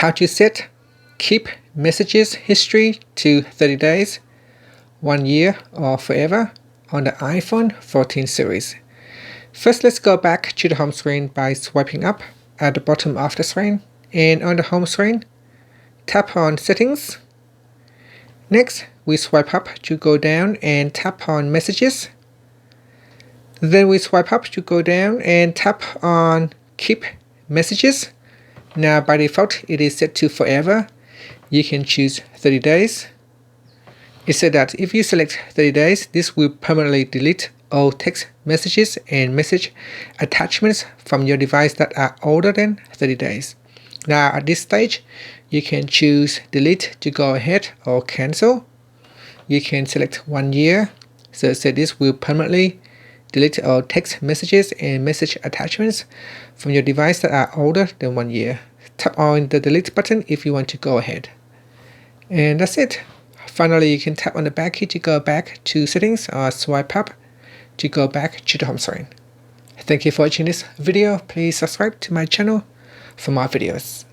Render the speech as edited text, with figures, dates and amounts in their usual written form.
how to set keep messages history to 30 days, 1 year, or forever on the iPhone 14 series. First, let's go back to the home screen by swiping up at the bottom of the screen, and on the home screen, tap on Settings. Next, we swipe up to go down and tap on Messages. Then we swipe up to go down and tap on Keep Messages. Now by default it is set to forever. You can choose 30 days. It said that if you select 30 days, this will permanently delete all text messages and message attachments from your device that are older than 30 days. Now at this stage, you can choose delete to go ahead or cancel. You can select 1 year. So it said this will permanently delete all text messages and message attachments from your device that are older than 1 year. Tap on the delete button if you want to go ahead. And that's it. Finally, you can tap on the back key to go back to settings or swipe up to go back to the home screen. Thank you for watching this video. Please subscribe to my channel for more videos.